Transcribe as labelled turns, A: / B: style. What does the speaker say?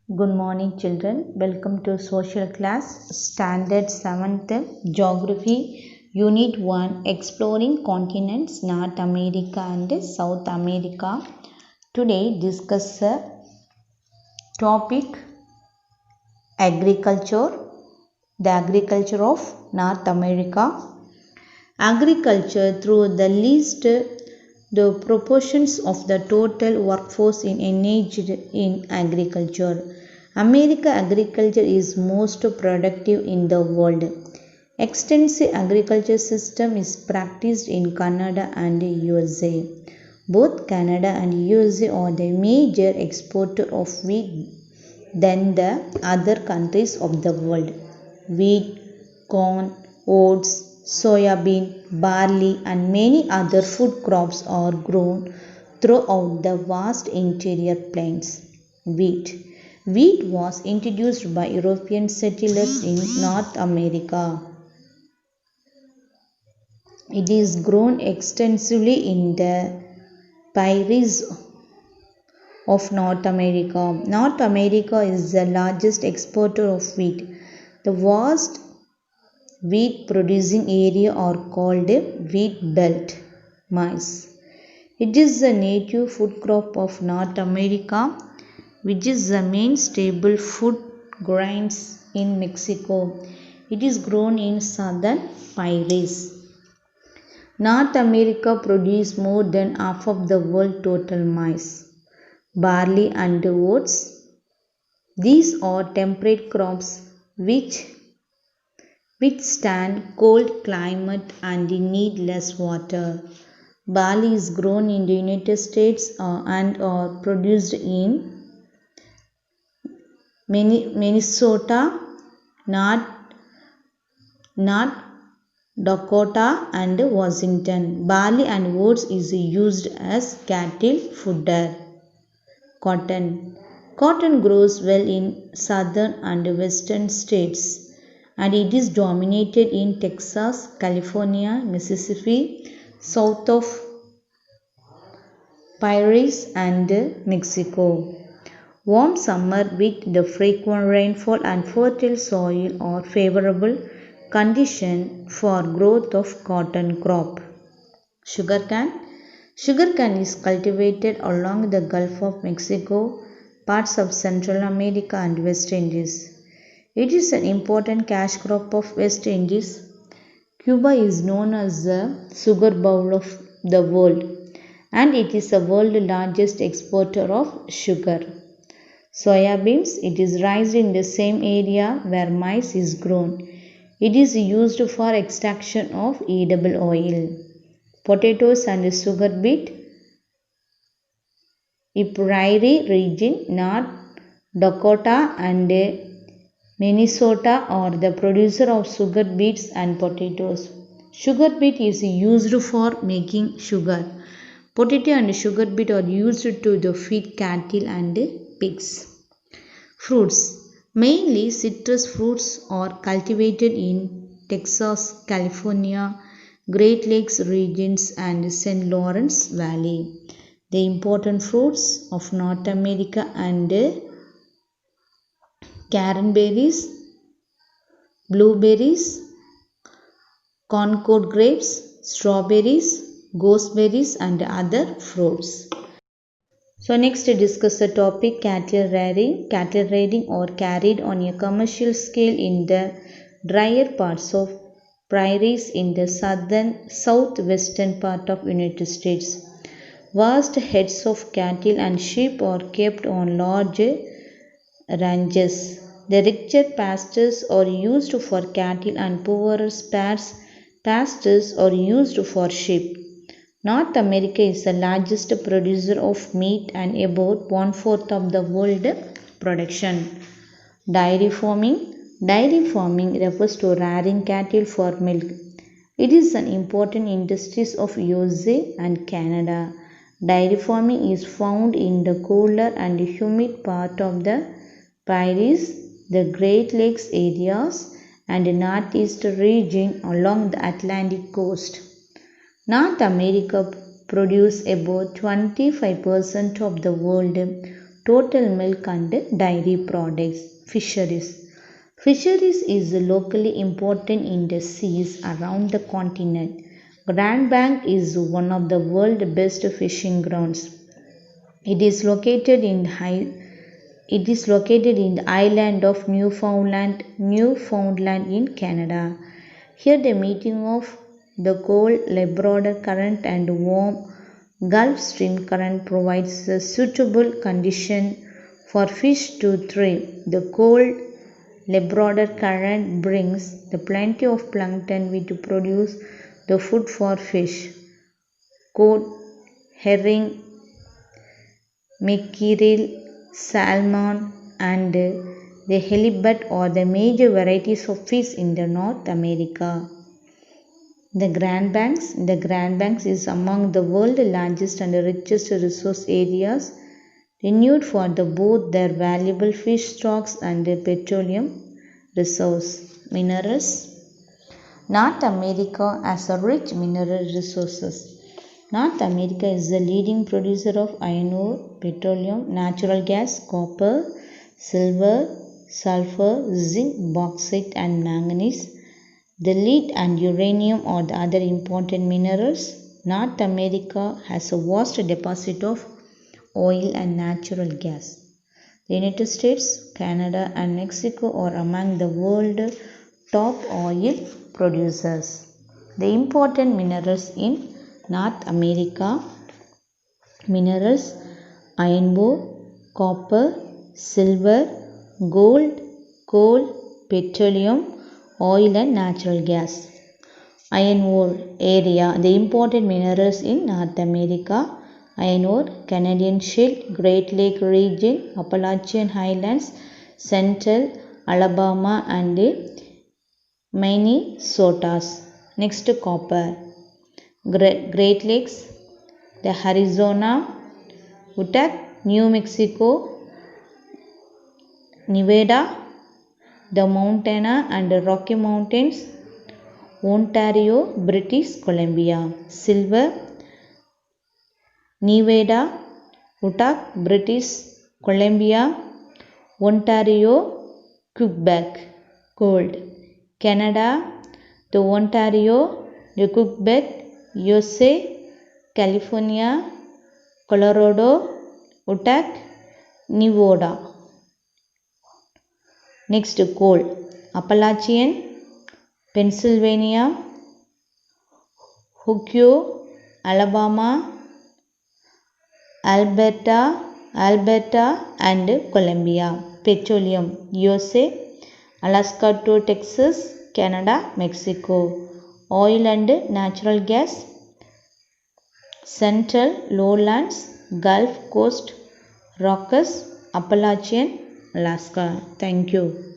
A: Good morning, children. Welcome to social class, Standard 7th Geography, Unit 1, Exploring Continents, North America and South America. Today, discuss topic agriculture, the agriculture of North America. Agriculture through the least the proportions of the total workforce engaged in agriculture. America agriculture is most productive in the world. Extensive agriculture system is practiced in Canada and USA. Both Canada and USA are the major exporter of wheat than the other countries of the world. Wheat, corn, oats, soybean, barley and many other food crops are grown throughout the vast interior plains. Wheat was introduced by European settlers in North America. It is grown extensively in the prairies of North America. North America is the largest exporter of wheat. The vast wheat producing area are called wheat belt. Maize. It is the native food crop of North America, which is the main staple food grains in Mexico. It is grown in southern prairies. North America produces more than half of the world total maize, barley and oats. These are temperate crops which withstand cold climate and need less water. Barley is grown in the United States and are produced in Minnesota, North Dakota and Washington. Barley and oats is used as cattle fodder. Cotton grows well in southern and western states, and it is dominated in Texas, California, Mississippi, south of Prairies and Mexico. Warm summer with the frequent rainfall and fertile soil are favorable conditions for growth of cotton crop. Sugarcane is cultivated along the Gulf of Mexico, parts of Central America and West Indies. It is an important cash crop of West Indies. Cuba is known as the sugar bowl of the world, and it is the world's largest exporter of sugar. Soybeans, it is raised in the same area where maize is grown. It is used for extraction of edible oil. Potatoes and sugar beet, prairie region, North Dakota and Minnesota are the producer of sugar beets and potatoes. Sugar beet is used for making sugar. Potato and sugar beet are used to feed cattle and pigs. Fruits. Mainly citrus fruits are cultivated in Texas, California, Great Lakes regions and St. Lawrence Valley. The important fruits of North America and cranberries, blueberries, Concord grapes, strawberries, gooseberries and other fruits. So next discuss the topic cattle rearing. Cattle rearing are carried on a commercial scale in the drier parts of prairies in the southwestern part of United States. Vast herds of cattle and sheep are kept on large ranches. The richer pastures are used for cattle and poorer sparse pastures are used for sheep. North America is the largest producer of meat and about 1/4 of the world production. Dairy farming. Dairy farming refers to rearing cattle for milk. It is an important industry of USA and Canada. Dairy farming is found in the cooler and humid part of the prairies, the Great Lakes areas, and the northeast region along the Atlantic coast. North America produces about 25% of the world total milk and dairy products. Fisheries. Fisheries is locally important in the seas around the continent. Grand Bank is one of the world's best fishing grounds. It is located in the island of Newfoundland in Canada. Here the meeting of the cold Labrador current and warm Gulf Stream current provides a suitable condition for fish to thrive. The cold Labrador current brings the plenty of plankton which produce the food for fish. Cod, herring, mackerel, salmon and the halibut are the major varieties of fish in the North America. The Grand Banks is among the world's largest and richest resource areas, renowned for both their valuable fish stocks and petroleum resource minerals. North America has a rich mineral resources. North America is the leading producer of iron ore, petroleum, natural gas, copper, silver, sulfur, zinc, bauxite and manganese. The lead and uranium are the other important minerals. North America has a vast deposit of oil and natural gas. The United States, Canada and Mexico are among the world's top oil producers. The important minerals in North America: minerals, iron ore, copper, silver, gold, coal, petroleum, oil and natural gas. Iron ore area. The important minerals in North America: iron ore, Canadian Shield, Great Lake region, Appalachian Highlands, Central Alabama and Minnesota. Next, copper. Great Lakes, the Arizona, Utah, New Mexico, Nevada, the Montana and the Rocky Mountains, Ontario, British Columbia. Silver, Nevada, Utah, British Columbia, Ontario, Quebec. Gold, Canada, the Ontario, the Quebec, USA, California, Colorado, Utah, Nevada. Next, coal. Appalachian, Pennsylvania, Ohio, Alabama, Alberta and Colombia. Petroleum, USA, Alaska to Texas, Canada, Mexico. Oil and natural gas, Central Lowlands, Gulf Coast, Rockies, Appalachian, Alaska. Thank you.